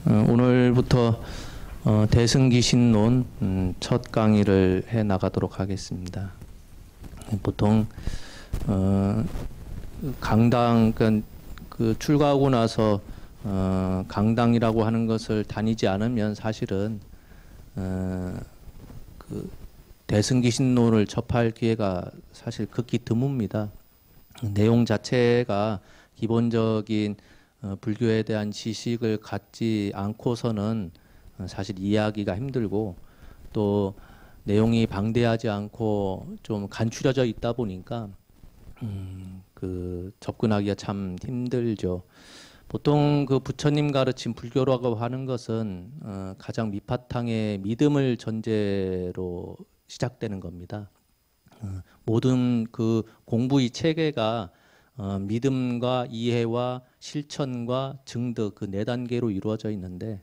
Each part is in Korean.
오늘부터 대승기신론 첫 강의를 해 나가도록 하겠습니다. 보통 강당 그 출가하고 나서 강당이라고 하는 것을 다니지 않으면 사실은 그 대승기신론을 접할 기회가 사실 극히 드뭅니다. 내용 자체가 기본적인 불교에 대한 지식을 갖지 않고서는 사실 이해하기가 힘들고, 또 내용이 방대하지 않고 좀 간추려져 있다 보니까 그 접근하기가 참 힘들죠. 보통 그 부처님 가르친 불교라고 하는 것은 가장 밑바탕의 믿음을 전제로 시작되는 겁니다. 모든 그 공부의 체계가 믿음과 이해와 실천과 증득 그 네 단계로 이루어져 있는데,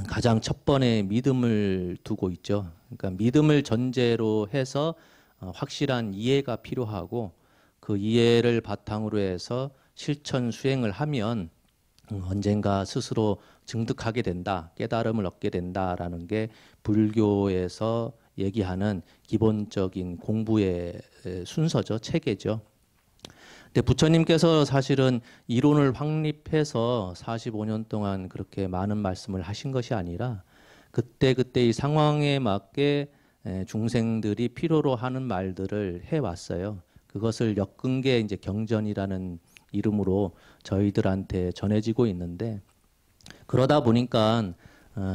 가장 첫 번에 믿음을 두고 있죠. 그러니까 믿음을 전제로 해서 확실한 이해가 필요하고, 그 이해를 바탕으로 해서 실천 수행을 하면 언젠가 스스로 증득하게 된다, 깨달음을 얻게 된다라는 게 불교에서 얘기하는 기본적인 공부의 순서죠, 체계죠. 근데 부처님께서 사실은 이론을 확립해서 45년 동안 그렇게 많은 말씀을 하신 것이 아니라 그때그때의 상황에 맞게 중생들이 필요로 하는 말들을 해왔어요. 그것을 엮은 게 이제 경전이라는 이름으로 저희들한테 전해지고 있는데, 그러다 보니까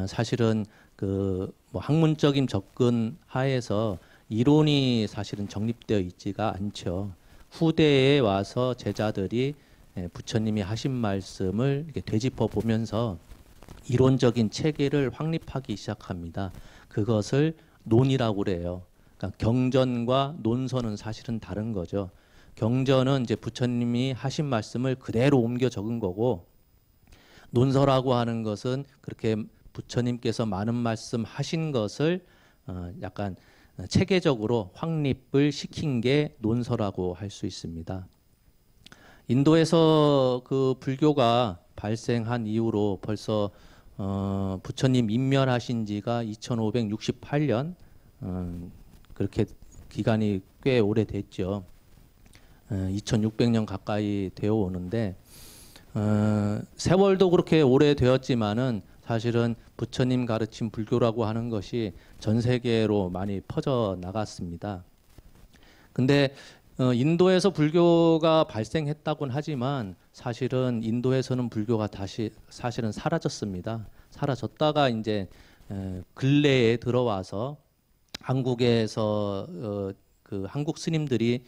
사실은 그 뭐 학문적인 접근 하에서 이론이 사실은 정립되어 있지가 않죠. 후대에 와서 제자들이 부처님이 하신 말씀을 이렇게 되짚어 보면서 이론적인 체계를 확립하기 시작합니다. 그것을 논이라고 그래요. 그러니까 경전과 논서는 사실은 다른 거죠. 경전은 이제 부처님이 하신 말씀을 그대로 옮겨 적은 거고, 논서라고 하는 것은 그렇게 부처님께서 많은 말씀 하신 것을 약간 체계적으로 확립을 시킨 게 논서라고 할 수 있습니다. 인도에서 그 불교가 발생한 이후로 벌써 부처님 인멸하신 지가 2568년, 그렇게 기간이 꽤 오래됐죠. 2600년 가까이 되어 오는데, 세월도 그렇게 오래되었지만은 사실은 부처님 가르친 불교라고 하는 것이 전 세계로 많이 퍼져 나갔습니다. 근데 인도에서 불교가 발생했다고는 하지만 사실은 인도에서는 불교가 다시 사실은 사라졌습니다. 사라졌다가 이제 근래에 들어와서 한국에서 그 한국 스님들이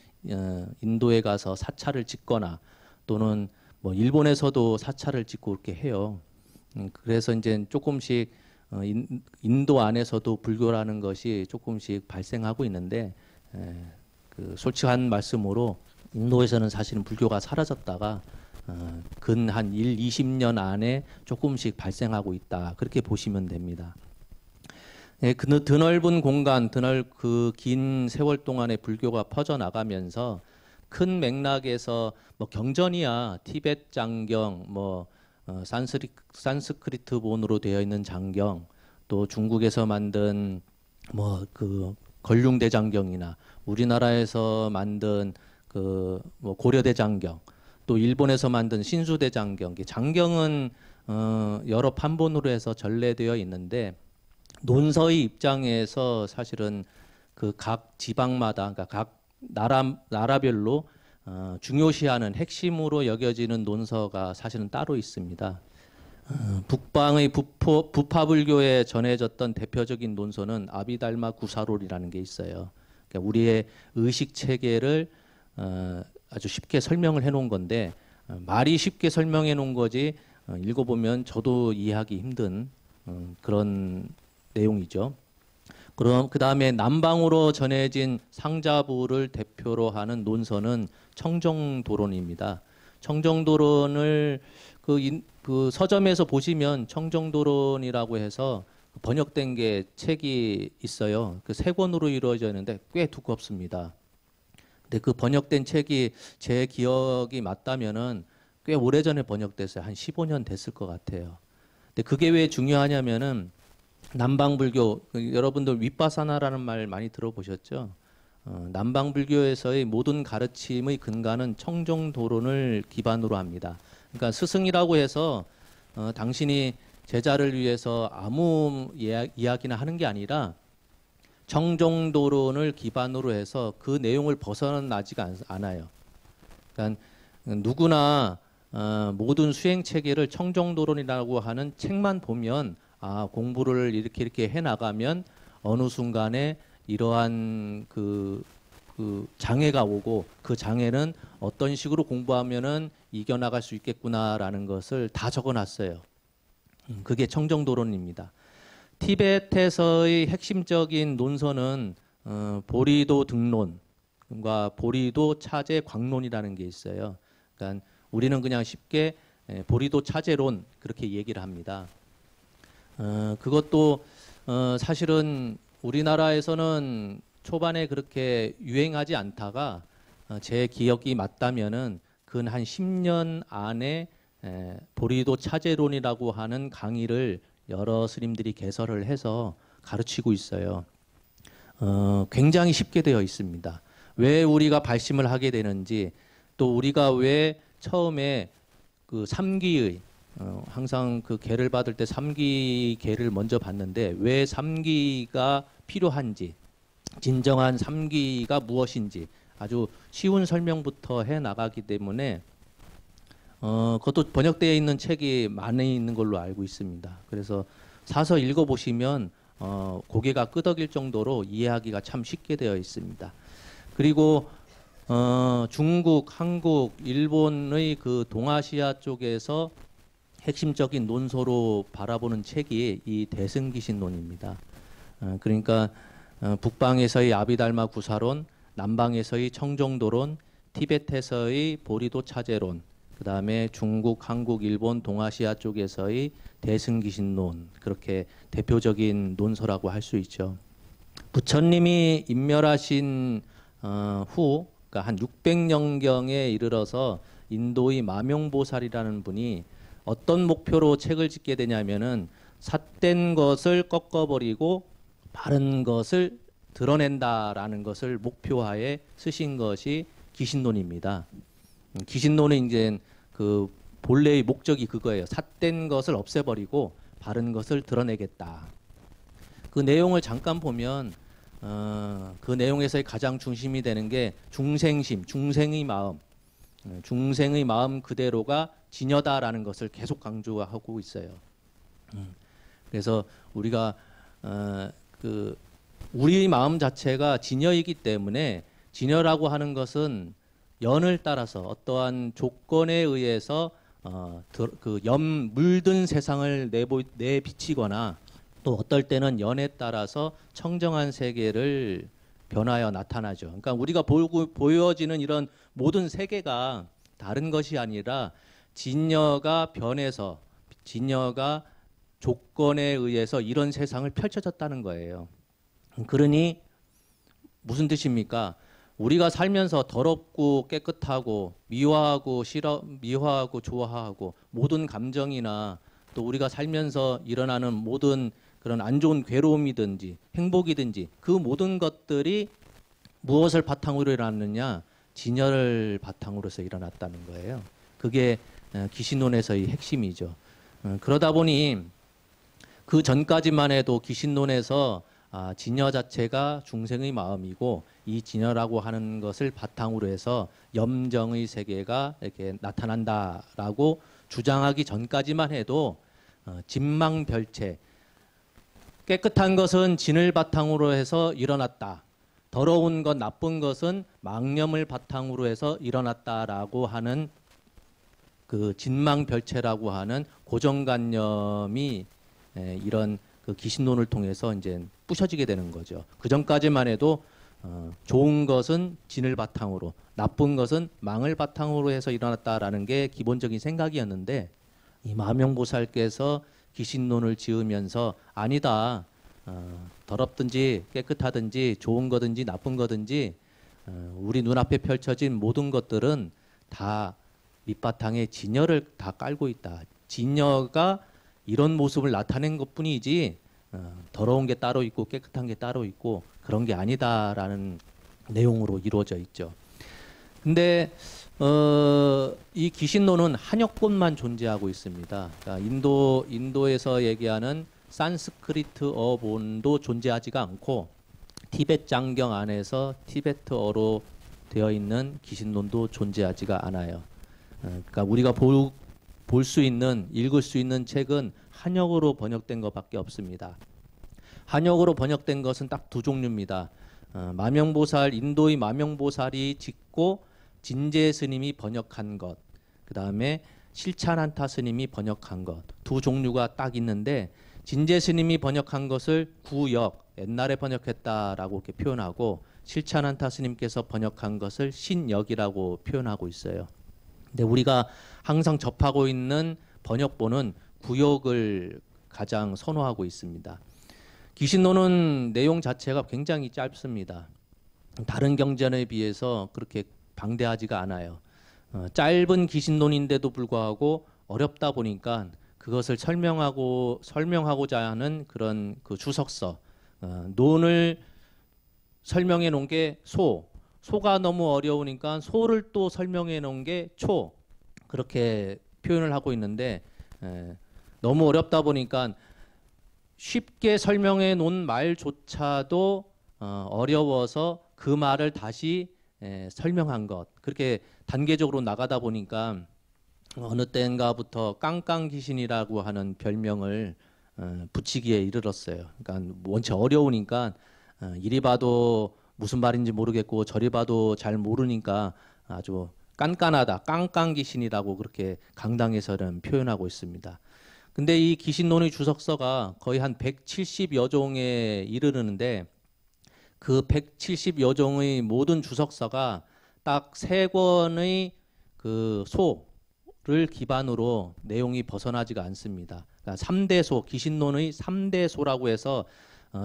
인도에 가서 사찰을 짓거나, 또는 뭐 일본에서도 사찰을 짓고 그렇게 해요. 그래서 이제 조금씩 인도 안에서도 불교라는 것이 조금씩 발생하고 있는데, 그 솔직한 말씀으로 인도에서는 사실은 불교가 사라졌다가 근 한 20년 안에 조금씩 발생하고 있다, 그렇게 보시면 됩니다. 그 드넓은 공간, 그 긴 세월 동안에 불교가 퍼져나가면서 큰 맥락에서 뭐 경전이야, 티베트 장경, 뭐 산스크리트본으로 되어 있는 장경, 또 중국에서 만든 뭐 그 걸륭대장경이나 우리나라에서 만든 그 뭐 고려대장경, 또 일본에서 만든 신수대장경, 장경은 여러 판본으로 해서 전래되어 있는데, 논서의 입장에서 사실은 그 각 지방마다, 그러니까 각 나라별로 중요시하는 핵심으로 여겨지는 논서가 사실은 따로 있습니다. 북방의 부파불교에 전해졌던 대표적인 논서는 아비달마 구사롤이라는 게 있어요. 그러니까 우리의 의식 체계를 아주 쉽게 설명을 해놓은 건데, 말이 쉽게 설명해 놓은 거지 읽어보면 저도 이해하기 힘든 그런 내용이죠. 그럼 그 다음에 남방으로 전해진 상자부를 대표로 하는 논서는 청정도론입니다. 청정도론을 그 서점에서 보시면 청정도론이라고 해서 번역된 게 책이 있어요. 그 세 권으로 이루어져 있는데 꽤 두껍습니다. 근데 그 번역된 책이 제 기억이 맞다면은 꽤 오래전에 번역됐어요. 한 15년 됐을 것 같아요. 근데 그게 왜 중요하냐면은 남방불교, 여러분들 윗바사나라는 말 많이 들어보셨죠? 남방불교에서의 모든 가르침의 근간은 청정도론을 기반으로 합니다. 그러니까 스승이라고 해서 당신이 제자를 위해서 아무 이야기나 하는 게 아니라 청정도론을 기반으로 해서 그 내용을 벗어나지가 않아요. 그러니까 누구나 모든 수행 체계를 청정도론이라고 하는 책만 보면 공부를 이렇게 해 나가면 어느 순간에 이러한 그 장애가 오고 그 장애는 어떤 식으로 공부하면은 이겨나갈 수 있겠구나라는 것을 다 적어놨어요. 그게 청정도론입니다. 티베트에서의 핵심적인 논서는 보리도 등론과 보리도 차제 광론이라는 게 있어요. 그러니까 우리는 그냥 쉽게 보리도 차제론 그렇게 얘기를 합니다. 그것도 사실은 우리나라에서는 초반에 그렇게 유행하지 않다가 제 기억이 맞다면은 근 한 10년 안에 보리도 차제론이라고 하는 강의를 여러 스님들이 개설을 해서 가르치고 있어요. 굉장히 쉽게 되어 있습니다. 왜 우리가 발심을 하게 되는지, 또 우리가 왜 처음에 그 삼기의 항상 그 계를 받을 때 삼기 계를 먼저 받는데 왜 삼기가 필요한지, 진정한 삼기가 무엇인지 아주 쉬운 설명부터 해 나가기 때문에 그것도 번역되어 있는 책이 많이 있는 걸로 알고 있습니다. 그래서 사서 읽어보시면 고개가 끄덕일 정도로 이해하기가 참 쉽게 되어 있습니다. 그리고 중국, 한국, 일본의 그 동아시아 쪽에서 핵심적인 논소로 바라보는 책이 이 대승기신론입니다. 그러니까 북방에서의 아비달마 구사론, 남방에서의 청정도론, 티베트에서의 보리도 차제론, 그 다음에 중국, 한국, 일본, 동아시아 쪽에서의 대승기신론, 그렇게 대표적인 논서라고 할 수 있죠. 부처님이 인멸하신 후, 그러니까 한 600년경에 이르러서 인도의 마명보살이라는 분이 어떤 목표로 책을 짓게 되냐면은 삿된 것을 꺾어버리고 바른 것을 드러낸다라는 것을 목표하에 쓰신 것이 기신론입니다. 기신론은 이제 그 본래의 목적이 그거예요. 삿된 것을 없애버리고 바른 것을 드러내겠다. 그 내용을 잠깐 보면 그 내용에서의 가장 중심이 되는 게 중생심, 중생의 마음, 중생의 마음 그대로가 진여다라는 것을 계속 강조하고 있어요. 그래서 우리가 우리 마음 자체가 진여이기 때문에 진여라고 하는 것은 연을 따라서 어떠한 조건에 의해서 물든 세상을 내비치거나 또 어떨 때는 연에 따라서 청정한 세계를 변하여 나타나죠. 그러니까 우리가 보여지는 이런 모든 세계가 다른 것이 아니라 진여가 변해서 진여가 조건에 의해서 이런 세상을 펼쳐졌다는 거예요. 그러니 무슨 뜻입니까? 우리가 살면서 더럽고 깨끗하고 미화하고 미화하고 좋아하고 모든 감정이나 또 우리가 살면서 일어나는 모든 그런 안 좋은 괴로움이든지 행복이든지 그 모든 것들이 무엇을 바탕으로 일어났느냐? 진여를 바탕으로 해서 일어났다는 거예요. 그게 기신론에서의 핵심이죠. 그러다 보니 그 전까지만 해도 기신론에서 진여 자체가 중생의 마음이고 이 진여라고 하는 것을 바탕으로 해서 염정의 세계가 이렇게 나타난다라고 주장하기 전까지만 해도 진망별체, 깨끗한 것은 진을 바탕으로 해서 일어났다. 더러운 것, 나쁜 것은 망념을 바탕으로 해서 일어났다라고 하는 그 진망별체라고 하는 고정관념이 이런 그 기신론을 통해서 이제 부셔지게 되는 거죠. 그 전까지만 해도 좋은 것은 진을 바탕으로, 나쁜 것은 망을 바탕으로 해서 일어났다라는 게 기본적인 생각이었는데 이 마명보살께서 기신론을 지으면서 아니다. 더럽든지 깨끗하든지 좋은 거든지 나쁜 거든지 우리 눈앞에 펼쳐진 모든 것들은 다 밑바탕에 진여를 다 깔고 있다. 진여가 이런 모습을 나타낸 것뿐이지 더러운 게 따로 있고 깨끗한 게 따로 있고 그런 게 아니다라는 내용으로 이루어져 있죠. 근데 이 귀신론은 한역권만 존재하고 있습니다. 그러니까 인도에서 얘기하는 산스크리트 어본도 존재하지가 않고 티베트 장경 안에서 티베트어로 되어 있는 귀신론도 존재하지가 않아요. 그러니까 우리가 볼 수 있는, 읽을 수 있는 책은 한역으로 번역된 것밖에 없습니다. 한역으로 번역된 것은 딱 두 종류입니다. 마명보살, 인도의 마명보살이 짓고 진제 스님이 번역한 것, 그 다음에 실찬한타 스님이 번역한 것, 두 종류가 딱 있는데 진제 스님이 번역한 것을 구역, 옛날에 번역했다라고 이렇게 표현하고 실찬한타 스님께서 번역한 것을 신역이라고 표현하고 있어요. 근데 우리가 항상 접하고 있는 번역본은 구역을 가장 선호하고 있습니다. 귀신론은 내용 자체가 굉장히 짧습니다. 다른 경전에 비해서 그렇게 방대하지가 않아요. 짧은 귀신론인데도 불구하고 어렵다 보니까 그것을 설명하고자 하는 그런 그 주석서, 논을 설명해 놓은 게 소가 너무 어려우니까 소를 또 설명해 놓은 게 초, 그렇게 표현을 하고 있는데 너무 어렵다 보니까 쉽게 설명해 놓은 말조차도 어려워서 그 말을 다시 설명한 것, 그렇게 단계적으로 나가다 보니까 어느 때인가부터 깡깡 귀신이라고 하는 별명을 붙이기에 이르렀어요. 그러니까 원체 어려우니까 이리 봐도 무슨 말인지 모르겠고 저리 봐도 잘 모르니까 아주 깐깐하다, 깡깡 귀신이라고 그렇게 강당에서는 표현하고 있습니다. 근데 이 귀신론의 주석서가 거의 한 170여 종에 이르르는데 그 170여 종의 모든 주석서가 딱 세 권의 그 소를 기반으로 내용이 벗어나지가 않습니다. 그러니까 3대 소, 귀신론의 3대 소라고 해서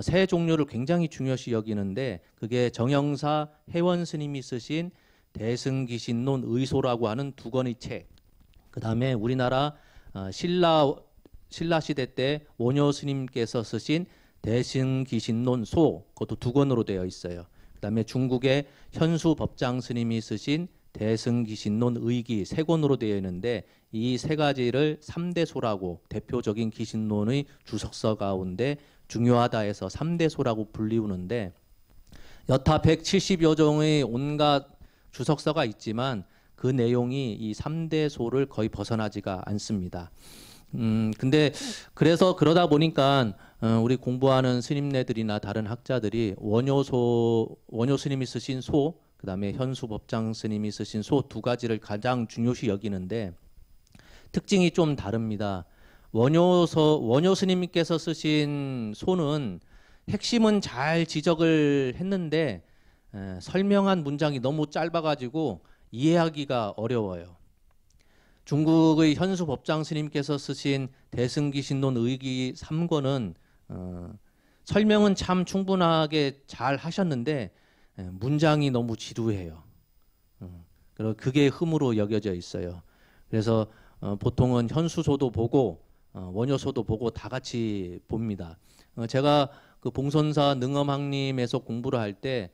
세 종류를 굉장히 중요시 여기는데 그게 정영사 해원 스님이 쓰신 대승귀신론 의소라고 하는 두 권의 책, 그 다음에 우리나라 신라 시대 때 원효 스님께서 쓰신 대승귀신론 소, 그것도 두 권으로 되어 있어요. 그 다음에 중국의 현수 법장 스님이 쓰신 대승귀신론 의기 세 권으로 되어 있는데 이 세 가지를 3대 소라고, 대표적인 귀신론의 주석서 가운데 중요하다 해서 3대 소라고 불리우는데 여타 170여 종의 온갖 주석서가 있지만 그 내용이 이 3대 소를 거의 벗어나지가 않습니다. 근데 그래서 그러다 보니까 우리 공부하는 스님네들이나 다른 학자들이 원효 스님이 쓰신 소, 그 다음에 현수 법장 스님이 쓰신 소 두 가지를 가장 중요시 여기는데 특징이 좀 다릅니다. 원효 스님께서 쓰신 소는 핵심은 잘 지적을 했는데 설명한 문장이 너무 짧아가지고 이해하기가 어려워요. 중국의 현수 법장 스님께서 쓰신 대승귀신론 의기 3권은 설명은 참 충분하게 잘 하셨는데 문장이 너무 지루해요. 그리고 그게 흠으로 여겨져 있어요. 그래서 보통은 현수소도 보고 원효소도 보고 다 같이 봅니다. 제가 그 봉선사 능엄학림에서 공부를 할 때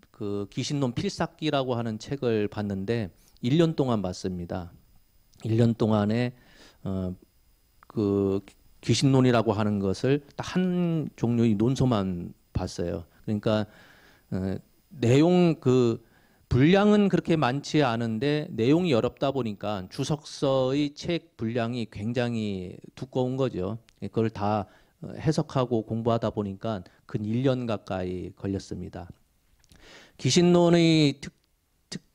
그 귀신론 필삭기라고 하는 책을 봤는데 1년 동안 봤습니다. 1년 동안에 그 귀신론이라고 하는 것을 딱 한 종류의 논소만 봤어요. 그러니까 내용 그 분량은 그렇게 많지 않은데 내용이 어렵다 보니까 주석서의 책 분량이 굉장히 두꺼운 거죠. 그걸 다 해석하고 공부하다 보니까 근 1년 가까이 걸렸습니다. 귀신론의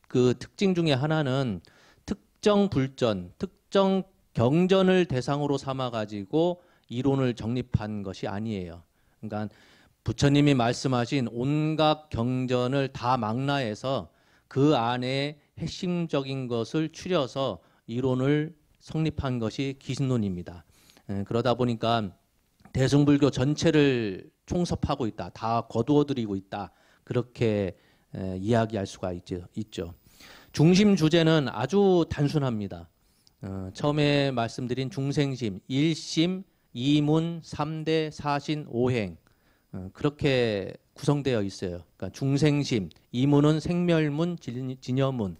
그 특징 중에 하나는 특정 불전, 특정 경전을 대상으로 삼아 가지고 이론을 정립한 것이 아니에요. 그러니까 부처님이 말씀하신 온갖 경전을 다 망라해서 그 안에 핵심적인 것을 추려서 이론을 성립한 것이 귀신론입니다. 그러다 보니까 대승불교 전체를 총섭하고 있다, 다 거두어들이고 있다, 그렇게 이야기할 수가 있죠. 중심 주제는 아주 단순합니다. 처음에 말씀드린 중생심, 일심, 이문, 삼대, 사신, 오행 그렇게 구성되어 있어요. 그러니까 중생심, 이문은 생멸문, 진여문,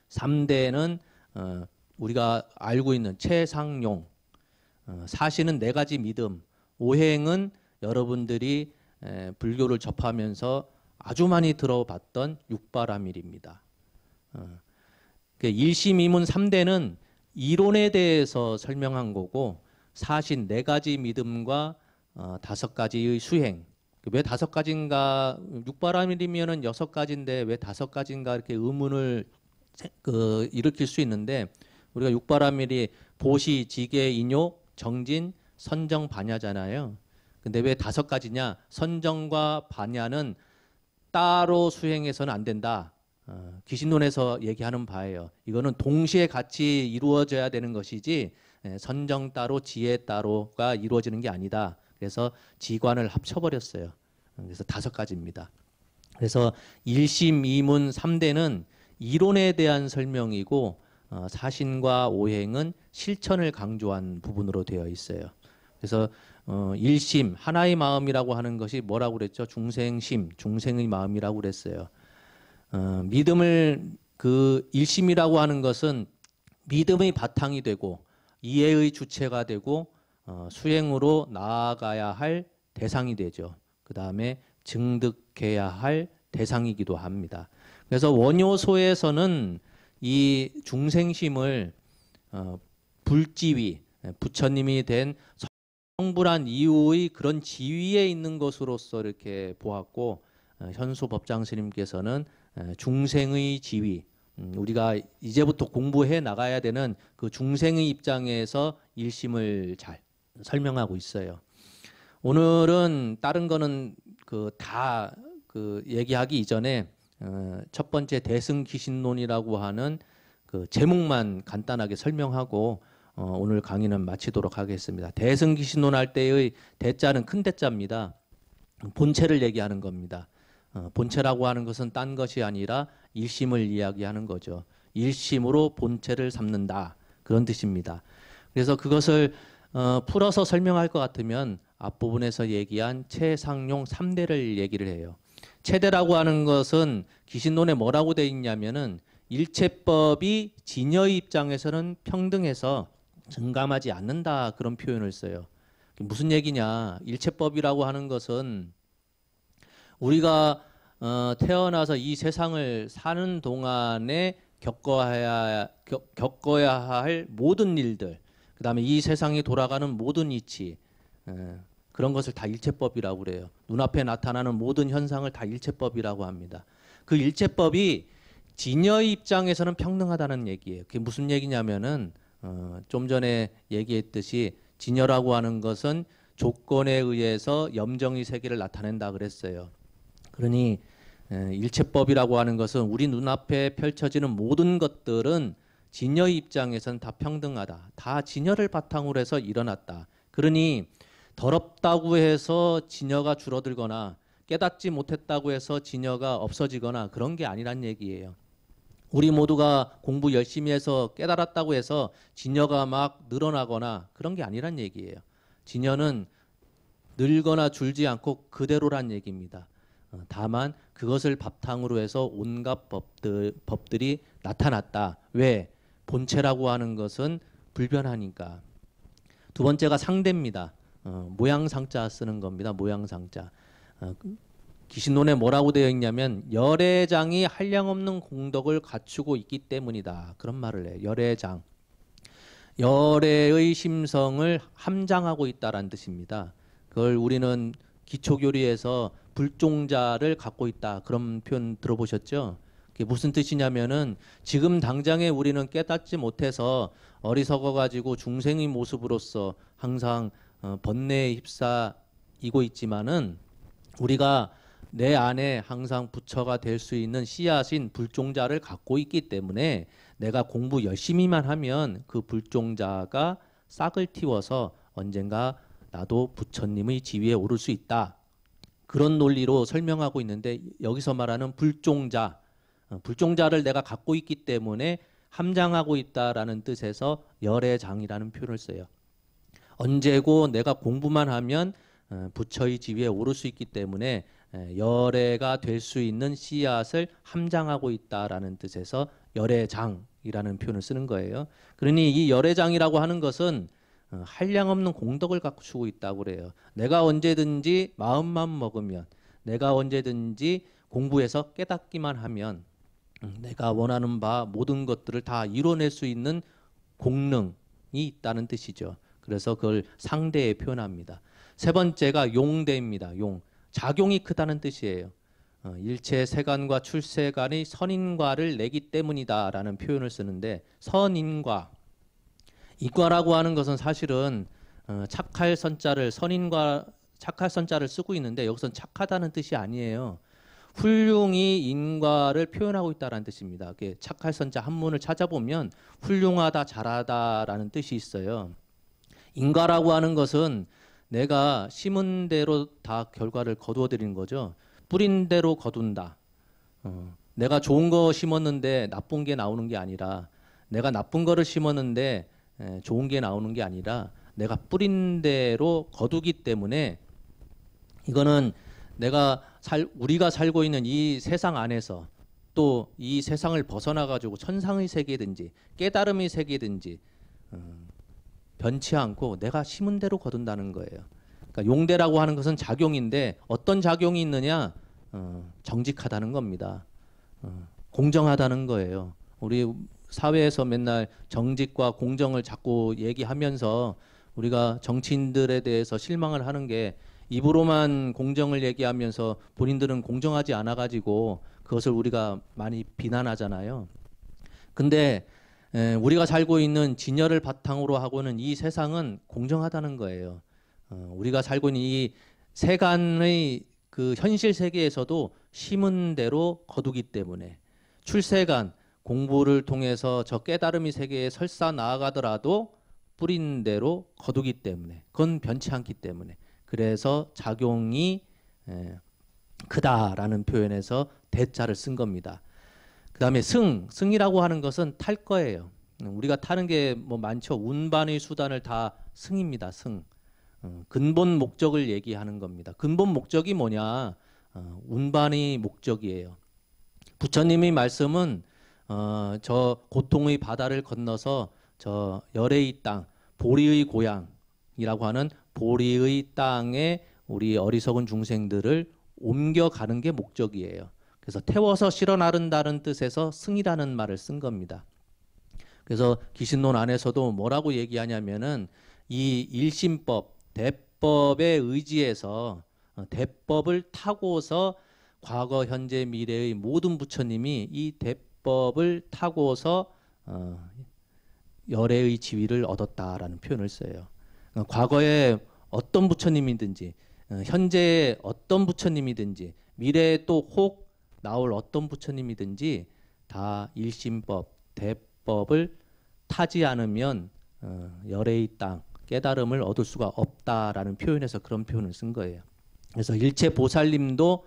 삼대는 우리가 알고 있는 최상용, 사신은 네 가지 믿음, 오행은 여러분들이 불교를 접하면서 아주 많이 들어봤던 육바라밀입니다. 일심, 이문, 삼대는 이론에 대해서 설명한 거고 사신 네 가지 믿음과 다섯 가지의 수행. 왜 다섯 가지인가? 육바라밀이면은 여섯 가지인데 왜 다섯 가지인가 이렇게 의문을 일으킬 수 있는데 우리가 육바라밀이 보시, 지계, 인욕, 정진, 선정, 반야잖아요. 근데 왜 다섯 가지냐? 선정과 반야는 따로 수행해서는 안 된다. 기신론에서 얘기하는 바예요. 이거는 동시에 같이 이루어져야 되는 것이지 선정 따로 지혜 따로가 이루어지는 게 아니다. 그래서 지관을 합쳐버렸어요. 그래서 다섯 가지입니다. 그래서 일심, 이문, 삼대는 이론에 대한 설명이고 사신과 오행은 실천을 강조한 부분으로 되어 있어요. 그래서 일심, 하나의 마음이라고 하는 것이 뭐라고 그랬죠? 중생심, 중생의 마음이라고 그랬어요. 믿음을 일심이라고 하는 것은 믿음의 바탕이 되고 이해의 주체가 되고 수행으로 나아가야 할 대상이 되죠. 그 다음에 증득해야 할 대상이기도 합니다. 그래서 원효소에서는 이 중생심을 불지위, 부처님이 된 성불한 이후의 그런 지위에 있는 것으로서 이렇게 보았고 현수 법장 스님께서는 중생의 지위, 우리가 이제부터 공부해 나가야 되는 그 중생의 입장에서 일심을 잘 설명하고 있어요. 오늘은 다른 거는 다 얘기하기 이전에 첫 번째 대승기신론이라고 하는 그 제목만 간단하게 설명하고 오늘 강의는 마치도록 하겠습니다. 대승기신론 할 때의 대자는 큰 대자입니다. 본체를 얘기하는 겁니다. 본체라고 하는 것은 딴 것이 아니라 일심을 이야기하는 거죠. 일심으로 본체를 삼는다. 그런 뜻입니다. 그래서 그것을 풀어서 설명할 것 같으면 앞부분에서 얘기한 최상용 3대를 얘기를 해요. 최대라고 하는 것은 기신론에 뭐라고 되어 있냐면은 일체법이 진여의 입장에서는 평등해서 증감하지 않는다. 그런 표현을 써요. 무슨 얘기냐? 일체법이라고 하는 것은 우리가 태어나서 이 세상을 사는 동안에 겪어야 할 모든 일들, 그 다음에 이 세상이 돌아가는 모든 이치, 그런 것을 다 일체법이라고 그래요. 눈앞에 나타나는 모든 현상을 다 일체법이라고 합니다. 그 일체법이 진여의 입장에서는 평등하다는 얘기예요. 그게 무슨 얘기냐면은 좀 전에 얘기했듯이 진여라고 하는 것은 조건에 의해서 염정의 세계를 나타낸다 그랬어요. 그러니 일체법이라고 하는 것은 우리 눈앞에 펼쳐지는 모든 것들은 진여의 입장에서는 다 평등하다. 다 진여를 바탕으로 해서 일어났다. 그러니 더럽다고 해서 진여가 줄어들거나 깨닫지 못했다고 해서 진여가 없어지거나 그런 게 아니란 얘기예요. 우리 모두가 공부 열심히 해서 깨달았다고 해서 진여가 막 늘어나거나 그런 게 아니란 얘기예요. 진여는 늘거나 줄지 않고 그대로란 얘기입니다. 다만 그것을 바탕으로 해서 온갖 법들이 나타났다. 왜? 본체라고 하는 것은 불변하니까. 두 번째가 상대입니다. 모양상자 쓰는 겁니다. 모양상자. 기신론에 뭐라고 되어 있냐면 열애장이 한량없는 공덕을 갖추고 있기 때문이다. 그런 말을 해요. 열애장. 열애의 심성을 함장하고 있다라는 뜻입니다. 그걸 우리는 기초교리에서 불종자를 갖고 있다. 그런 표현 들어보셨죠? 그게 무슨 뜻이냐면은 지금 당장에 우리는 깨닫지 못해서 어리석어 가지고 중생의 모습으로서 항상 번뇌에 휩싸이고 있지만은 우리가 내 안에 항상 부처가 될 수 있는 씨앗인 불종자를 갖고 있기 때문에 내가 공부 열심히만 하면 그 불종자가 싹을 틔워서 언젠가 나도 부처님의 지위에 오를 수 있다. 그런 논리로 설명하고 있는데 여기서 말하는 불종자, 불종자를 내가 갖고 있기 때문에 함장하고 있다라는 뜻에서 열애장이라는 표현을 써요. 언제고 내가 공부만 하면 부처의 지위에 오를 수 있기 때문에 열애가 될 수 있는 씨앗을 함장하고 있다라는 뜻에서 열애장이라는 표현을 쓰는 거예요. 그러니 이 열애장이라고 하는 것은 한량없는 공덕을 갖추고 있다고 그래요. 내가 언제든지 마음만 먹으면, 내가 언제든지 공부해서 깨닫기만 하면 내가 원하는 바 모든 것들을 다 이뤄낼 수 있는 공능이 있다는 뜻이죠. 그래서 그걸 상대에 표현합니다. 세 번째가 용대입니다. 용. 작용이 크다는 뜻이에요. 일체 세간과 출세간의 선인과를 내기 때문이다라는 표현을 쓰는데, 선인과, 이과라고 하는 것은 사실은 착할 선자를, 선인과 착할 선자를 쓰고 있는데 여기서는 착하다는 뜻이 아니에요. 훌륭히 인과를 표현하고 있다는 뜻입니다. 착할 선자 한문을 찾아보면 훌륭하다, 잘하다라는 뜻이 있어요. 인과라고 하는 것은 내가 심은 대로 다 결과를 거두어 들이는 거죠. 뿌린 대로 거둔다. 내가 좋은 거 심었는데 나쁜 게 나오는 게 아니라, 내가 나쁜 거를 심었는데 좋은 게 나오는 게 아니라 내가 뿌린 대로 거두기 때문에, 이거는 우리가 살고 있는 이 세상 안에서 또 이 세상을 벗어나 가지고 천상의 세계든지 깨달음의 세계든지 변치 않고 내가 심은 대로 거둔다는 거예요. 그러니까 용대라고 하는 것은 작용인데, 어떤 작용이 있느냐? 정직하다는 겁니다. 공정하다는 거예요. 우리 사회에서 맨날 정직과 공정을 자꾸 얘기하면서 우리가 정치인들에 대해서 실망을 하는 게, 입으로만 공정을 얘기하면서 본인들은 공정하지 않아 가지고 그것을 우리가 많이 비난하잖아요. 근데 우리가 살고 있는 진열을 바탕으로 하고는 이 세상은 공정하다는 거예요. 우리가 살고 있는 이 세간의 그 현실 세계에서도 심은 대로 거두기 때문에, 출세간, 공부를 통해서 저 깨달음의 세계에 설사 나아가더라도 뿌린 대로 거두기 때문에, 그건 변치 않기 때문에, 그래서 작용이 크다라는 표현에서 대자를 쓴 겁니다. 그 다음에 승이라고 하는 것은 탈 거예요. 우리가 타는 게 뭐 많죠. 운반의 수단을 다 승입니다. 승. 근본 목적을 얘기하는 겁니다. 근본 목적이 뭐냐? 운반의 목적이에요. 부처님의 말씀은 저 고통의 바다를 건너서 저 열애의 땅, 보리의 고향이라고 하는 보리의 땅에 우리 어리석은 중생들을 옮겨가는 게 목적이에요. 그래서 태워서 실어 나른다는 뜻에서 승이라는 말을 쓴 겁니다. 그래서 기신론 안에서도 뭐라고 얘기하냐면은 이 일심법, 대법에 의지해서 대법을 타고서 과거, 현재, 미래의 모든 부처님이 이 대법을 타고서 열애의 지위를 얻었다라는 표현을 써요. 과거에 어떤 부처님이든지, 현재의 어떤 부처님이든지, 미래에 또 혹 나올 어떤 부처님이든지 다 일심법, 대법을 타지 않으면 열애의 땅, 깨달음을 얻을 수가 없다라는 표현에서 그런 표현을 쓴 거예요. 그래서 일체 보살님도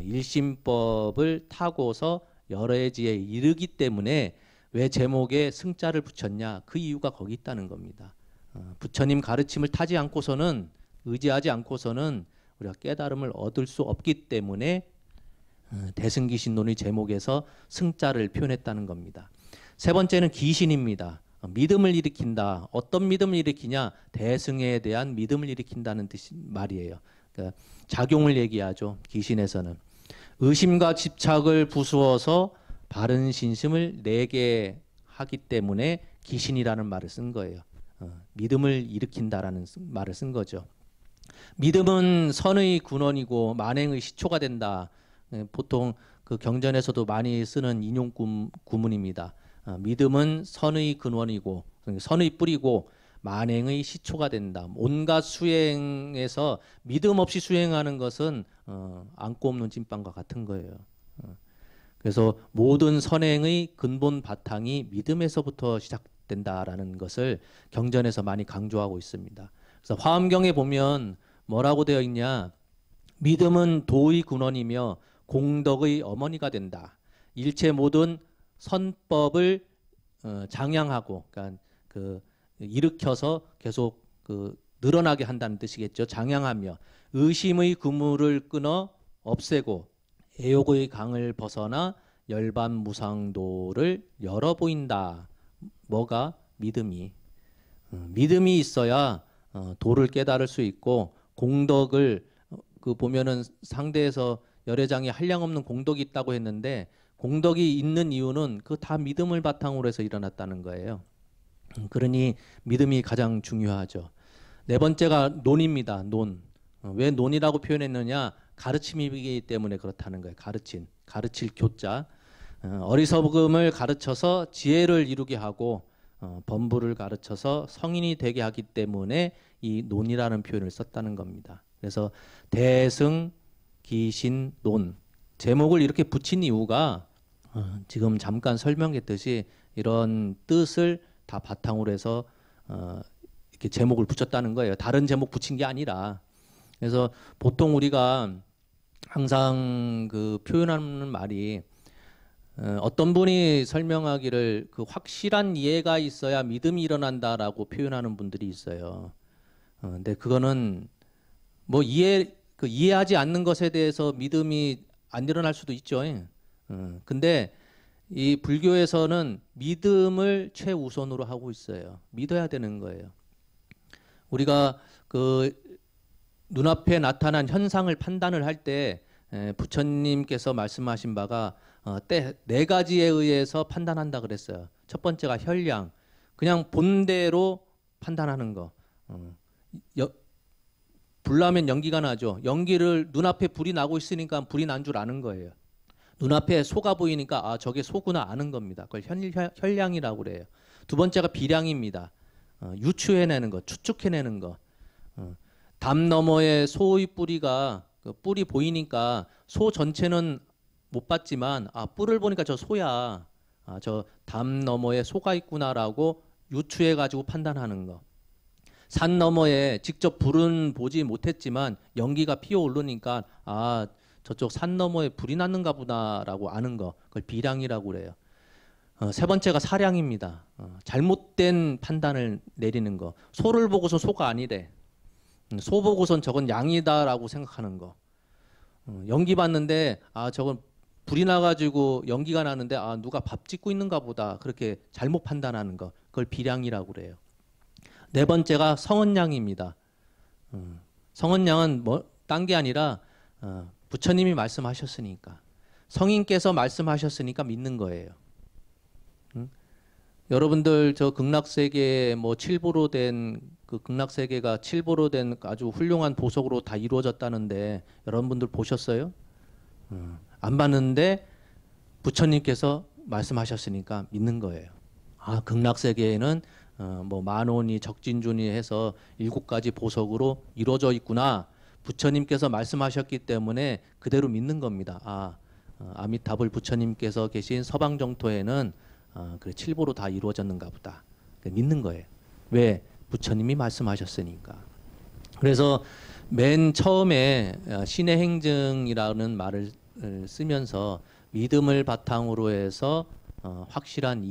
일심법을 타고서 열애지에 이르기 때문에 왜 제목에 승자를 붙였냐? 그 이유가 거기 있다는 겁니다. 부처님 가르침을 타지 않고서는, 의지하지 않고서는 우리가 깨달음을 얻을 수 없기 때문에 대승기신론의 제목에서 승자를 표현했다는 겁니다. 세 번째는 기신입니다. 믿음을 일으킨다. 어떤 믿음을 일으키냐? 대승에 대한 믿음을 일으킨다는 말이에요. 그러니까 작용을 얘기하죠. 기신에서는 의심과 집착을 부수어서 바른 신심을 내게 하기 때문에 기신이라는 말을 쓴 거예요. 믿음을 일으킨다라는 말을 쓴 거죠. 믿음은 선의 근원이고 만행의 시초가 된다. 보통 그 경전에서도 많이 쓰는 인용 구문입니다. 믿음은 선의 근원이고, 선의 뿌리고 만행의 시초가 된다. 온갖 수행에서 믿음 없이 수행하는 것은 안고 없는 찐빵과 같은 거예요. 그래서 모든 선행의 근본 바탕이 믿음에서부터 시작된다라는 것을 경전에서 많이 강조하고 있습니다. 그래서 화엄경에 보면 뭐라고 되어 있냐? 믿음은 도의 근원이며 공덕의 어머니가 된다. 일체 모든 선법을 장양하고, 그러니까 그 일으켜서 계속 그 늘어나게 한다는 뜻이겠죠. 장양하며 의심의 그물을 끊어 없애고 애욕의 강을 벗어나 열반무상도를 열어 보인다. 뭐가? 믿음이. 믿음이 있어야 도를 깨달을 수 있고 공덕을 그 보면은 상대에서 열애장에 한량없는 공덕이 있다고 했는데 공덕이 있는 이유는 그 다 믿음을 바탕으로 해서 일어났다는 거예요. 그러니 믿음이 가장 중요하죠. 네 번째가 논입니다. 논. 왜 논이라고 표현했느냐? 가르침이기 때문에 그렇다는 거예요. 가르침. 가르칠 교자. 어리석음을 가르쳐서 지혜를 이루게 하고 범부를 가르쳐서 성인이 되게 하기 때문에 이 논이라는 표현을 썼다는 겁니다. 그래서 대승, 기신, 논. 제목을 이렇게 붙인 이유가 지금 잠깐 설명했듯이 이런 뜻을 다 바탕으로 해서 이렇게 제목을 붙였다는 거예요. 다른 제목 붙인 게 아니라. 그래서 보통 우리가 항상 그 표현하는 말이 어떤 분이 설명하기를 그 확실한 이해가 있어야 믿음이 일어난다라고 표현하는 분들이 있어요. 근데 그거는 뭐 이해하지 않는 것에 대해서 믿음이 안 일어날 수도 있죠. 근데 이 불교에서는 믿음을 최우선으로 하고 있어요. 믿어야 되는 거예요. 우리가 그 눈앞에 나타난 현상을 판단을 할 때 부처님께서 말씀하신 바가 네 가지에 의해서 판단한다 그랬어요. 첫 번째가 혈량, 그냥 본대로 판단하는 거. 불 나면 연기가 나죠. 연기를 눈앞에 불이 나고 있으니까 불이 난 줄 아는 거예요. 눈앞에 소가 보이니까 아 저게 소구나 아는 겁니다. 그걸 혈량이라고 그래요. 두 번째가 비량입니다. 유추해내는 거, 추측해내는 거. 담 너머에 소의 뿌리가 그 뿔이 보이니까 소 전체는 못 봤지만 아 뿔을 보니까 저 소야. 아 저 담 너머에 소가 있구나라고 유추해 가지고 판단하는 거. 산 너머에 직접 불은 보지 못했지만 연기가 피어오르니까 아 저쪽 산 너머에 불이 났는가 보다라고 아는 거. 그걸 비량이라고 그래요. 세 번째가 사량입니다. 잘못된 판단을 내리는 거. 소를 보고서 소가 아니래. 소 보고선 저건 양이다라고 생각하는 거. 연기 봤는데 아 저건 불이 나가지고 연기가 나는데 아 누가 밥 짓고 있는가 보다 그렇게 잘못 판단하는 거. 그걸 비량이라고 그래요. 네 번째가 성언량입니다. 성언량은 뭐 딴 게 아니라 부처님이 말씀하셨으니까 성인께서 말씀하셨으니까 믿는 거예요. 여러분들 저 극락세계 뭐 칠보로 된 그 극락세계가 칠보로 된 아주 훌륭한 보석으로 다 이루어졌다는데 여러분들 보셨어요? 안 봤는데 부처님께서 말씀하셨으니까 믿는 거예요. 아 극락세계에는 뭐 만원이 적진준이 해서 7가지 보석으로 이루어져 있구나. 부처님께서 말씀하셨기 때문에 그대로 믿는 겁니다. 아 아미타불 부처님께서 계신 서방정토에는 그래 칠보로 다 이루어졌는가 보다. 믿는 거예요. 왜? 부처님이 말씀하셨으니까. 그래서 맨 처음에 신의 행증이라는 말을 쓰면서 믿음을 바탕으로 해서 확실한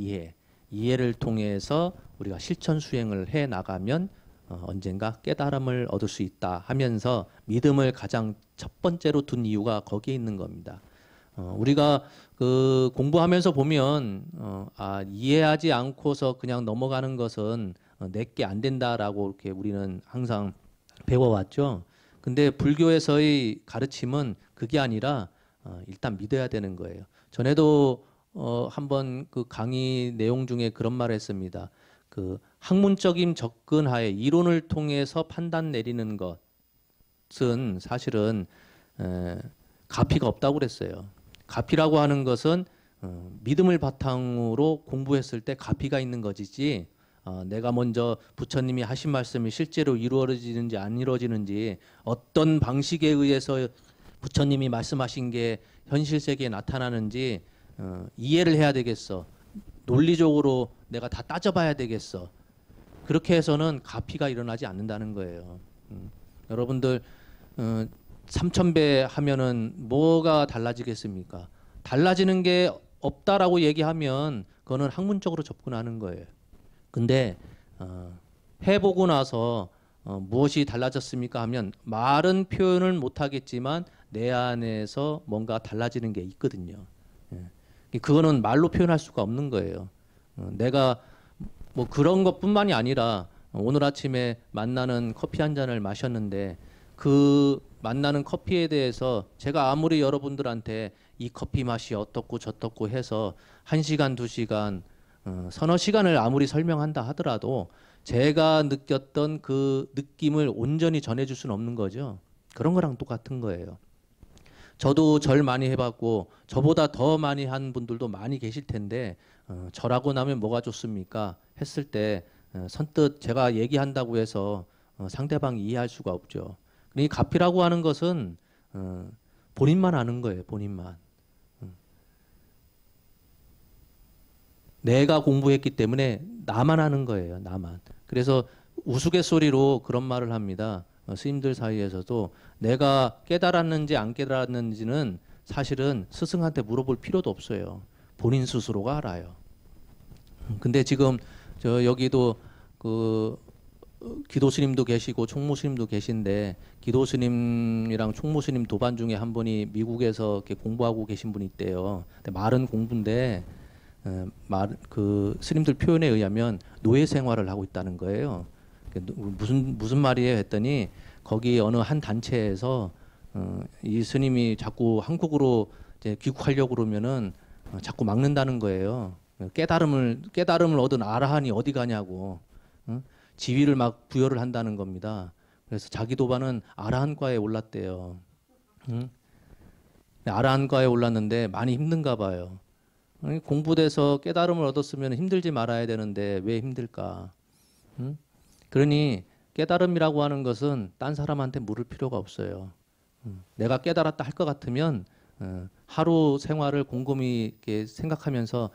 이해를 통해서 우리가 실천 수행을 해 나가면 언젠가 깨달음을 얻을 수 있다 하면서 믿음을 가장 첫 번째로 둔 이유가 거기에 있는 겁니다. 우리가 그 공부하면서 보면 이해하지 않고서 그냥 넘어가는 것은 내게 안 된다라고 이렇게 우리는 항상 배워왔죠. 근데 불교에서의 가르침은 그게 아니라 일단 믿어야 되는 거예요. 전에도 한번 그 강의 내용 중에 그런 말을 했습니다. 그 학문적인 접근하에 이론을 통해서 판단 내리는 것은 사실은 가피가 없다고 그랬어요. 가피라고 하는 것은 믿음을 바탕으로 공부했을 때 가피가 있는 것이지 내가 먼저 부처님이 하신 말씀이 실제로 이루어지는지 안 이루어지는지 어떤 방식에 의해서 부처님이 말씀하신 게 현실 세계에 나타나는지 이해를 해야 되겠어. 논리적으로 내가 다 따져봐야 되겠어. 그렇게 해서는 가피가 일어나지 않는다는 거예요. 여러분들 3000배 하면은 뭐가 달라지겠습니까? 달라지는 게 없다라고 얘기하면 그거는 학문적으로 접근하는 거예요. 근데 해보고 나서 무엇이 달라졌습니까 하면 말은 표현을 못하겠지만 내 안에서 뭔가 달라지는 게 있거든요. 예. 그거는 말로 표현할 수가 없는 거예요. 내가 뭐 그런 것뿐만이 아니라 오늘 아침에 만나는 커피 한 잔을 마셨는데 그 만나는 커피에 대해서 제가 아무리 여러분들한테 이 커피 맛이 어떻고 저떻고 해서 1시간, 2시간, 서너 시간을 아무리 설명한다 하더라도 제가 느꼈던 그 느낌을 온전히 전해줄 수는 없는 거죠. 그런 거랑 똑같은 거예요. 저도 절 많이 해봤고 저보다 더 많이 한 분들도 많이 계실 텐데 절하고 나면 뭐가 좋습니까? 했을 때 선뜻 제가 얘기한다고 해서 상대방이 이해할 수가 없죠. 이 가피라고 하는 것은 본인만 아는 거예요. 본인만. 내가 공부했기 때문에 나만 아는 거예요. 나만. 그래서 우스갯소리로 그런 말을 합니다. 스님들 사이에서도 내가 깨달았는지 안 깨달았는지는 사실은 스승한테 물어볼 필요도 없어요. 본인 스스로가 알아요. 근데 지금 저 여기도 그 기도 스님도 계시고 총무 스님도 계신데 기도 스님이랑 총무 스님 도반 중에 한 분이 미국에서 이렇게 공부하고 계신 분이 있대요. 근데 말은 공부인데 그 스님들 표현에 의하면 노예 생활을 하고 있다는 거예요. 무슨 말이에요 했더니 거기 어느 한 단체에서 이 스님이 자꾸 한국으로 이제 귀국하려고 그러면은 자꾸 막는다는 거예요. 깨달음을 얻은 아라한이 어디 가냐고 지위를 막 부여를 한다는 겁니다. 그래서 자기 도반은 아라한과에 올랐대요. 아라한과에 올랐는데 많이 힘든가 봐요. 공부돼서 깨달음을 얻었으면 힘들지 말아야 되는데 왜 힘들까? 그러니 깨달음이라고 하는 것은 딴 사람한테 물을 필요가 없어요. 내가 깨달았다 할 것 같으면 하루 생활을 곰곰이 이렇게 생각하면서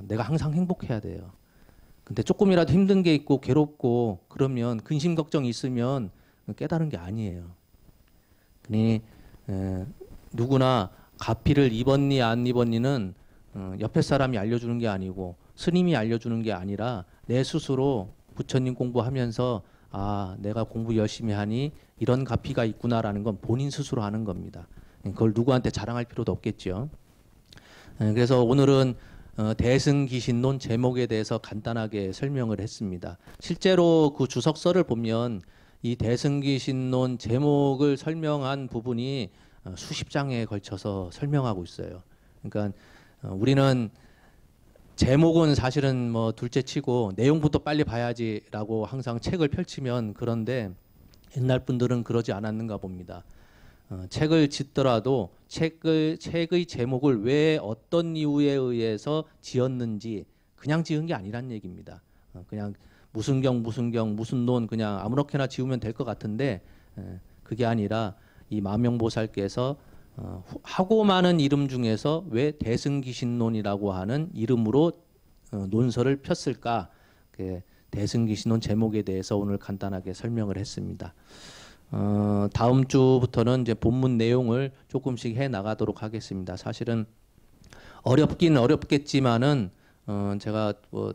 내가 항상 행복해야 돼요. 근데 조금이라도 힘든 게 있고 괴롭고 그러면 근심 걱정이 있으면 깨달은 게 아니에요. 그러니 누구나 가피를 입었니 안 입었니는 옆에 사람이 알려주는 게 아니고 스님이 알려주는 게 아니라 내 스스로 부처님 공부하면서 아 내가 공부 열심히 하니 이런 가피가 있구나라는 건 본인 스스로 하는 겁니다. 그걸 누구한테 자랑할 필요도 없겠죠. 그래서 오늘은 대승기신론 제목에 대해서 간단하게 설명을 했습니다. 실제로 그 주석서를 보면 이 대승기신론 제목을 설명한 부분이 수십 장에 걸쳐서 설명하고 있어요. 그러니까 우리는 제목은 사실은 뭐 둘째치고 내용부터 빨리 봐야지라고 항상 책을 펼치면 그런데 옛날 분들은 그러지 않았는가 봅니다. 책을 짓더라도 책의 제목을 왜 어떤 이유에 의해서 지었는지 그냥 지은 게 아니란 얘기입니다. 그냥 무슨 경 무슨 논 그냥 아무렇게나 지으면 될 것 같은데 그게 아니라 이 마명보살께서 하고 많은 이름 중에서 왜 대승기신론이라고 하는 이름으로 논설을 폈을까? 대승기신론 제목에 대해서 오늘 간단하게 설명을 했습니다. 다음 주부터는 이제 본문 내용을 조금씩 해 나가도록 하겠습니다. 사실은 어렵긴 어렵겠지만은 제가 뭐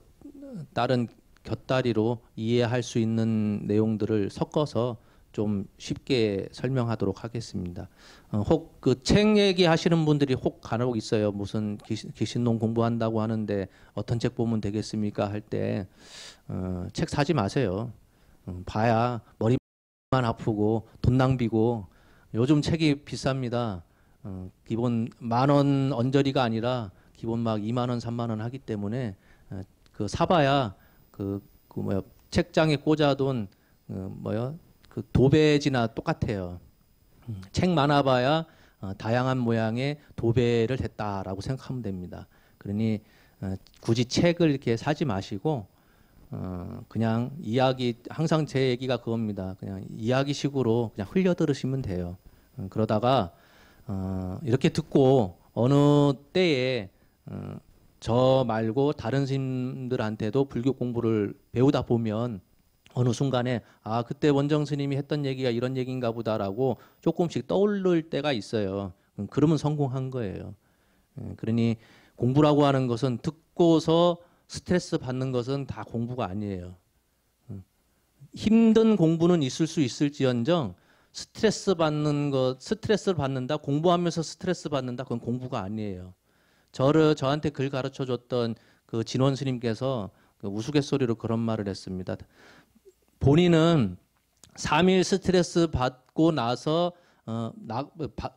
다른 곁다리로 이해할 수 있는 내용들을 섞어서 좀 쉽게 설명하도록 하겠습니다. 혹 그 책 얘기하시는 분들이 혹 간혹 있어요. 무슨 기신론 공부한다고 하는데 어떤 책 보면 되겠습니까? 할 때 책 사지 마세요. 봐야 머리만 아프고 돈 낭비고 요즘 책이 비쌉니다. 기본 10,000원 언저리가 아니라 기본 막 20,000원, 30,000원 하기 때문에 그 사봐야 그 뭐야 책장에 꽂아둔 그 도배지나 똑같아요. 책 많아봐야 다양한 모양의 도배를 했다라고 생각하면 됩니다. 그러니 굳이 책을 이렇게 사지 마시고 그냥 이야기 항상 제 얘기가 그겁니다. 그냥 이야기식으로 그냥 흘려 들으시면 돼요. 그러다가 이렇게 듣고 어느 때에 저 말고 다른 스님들한테도 불교 공부를 배우다 보면 어느 순간에 아 그때 원정 스님이 했던 얘기가 이런 얘기인가 보다라고 조금씩 떠오를 때가 있어요. 그러면 성공한 거예요. 그러니 공부라고 하는 것은 듣고서 스트레스 받는 것은 다 공부가 아니에요. 힘든 공부는 있을 수 있을지언정 스트레스를 받는다, 공부하면서 스트레스 받는다, 그건 공부가 아니에요. 저한테 글 가르쳐 줬던 그 진원 스님께서 그 우스갯소리로 그런 말을 했습니다. 본인은 3일 스트레스 받고 나서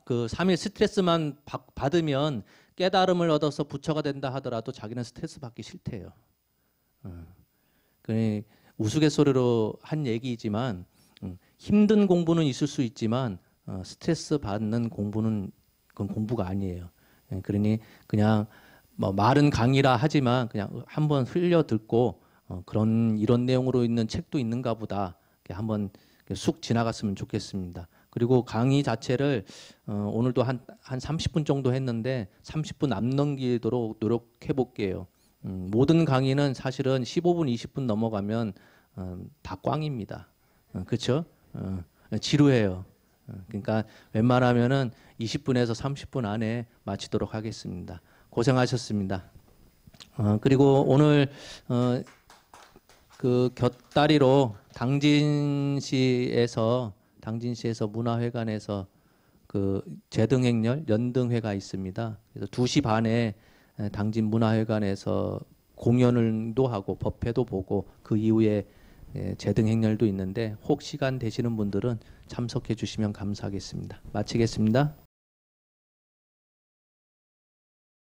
그 3일 스트레스만 받으면 깨달음을 얻어서 부처가 된다 하더라도 자기는 스트레스 받기 싫대요. 그 우스갯소리로 한 얘기이지만 힘든 공부는 있을 수 있지만 스트레스 받는 공부는 그건 공부가 아니에요. 그러니 그냥 뭐 말은 강의라 하지만 그냥 한번 흘려 듣고 이런 내용으로 있는 책도 있는가 보다 한번 쑥 지나갔으면 좋겠습니다. 그리고 강의 자체를 오늘도 한 30분 정도 했는데 30분 안 넘기도록 노력해 볼게요. 모든 강의는 사실은 15분, 20분 넘어가면 다 꽝입니다. 그렇죠? 지루해요. 그러니까 웬만하면은 20분에서 30분 안에 마치도록 하겠습니다. 고생하셨습니다. 그리고 오늘 그 곁다리로 당진시에서 문화회관에서 그 제등행렬 연등회가 있습니다. 그래서 2시 반에 당진 문화회관에서 공연을도 하고 법회도 보고 그 이후에 제등행렬도 있는데 혹 시간 되시는 분들은 참석해 주시면 감사하겠습니다. 마치겠습니다.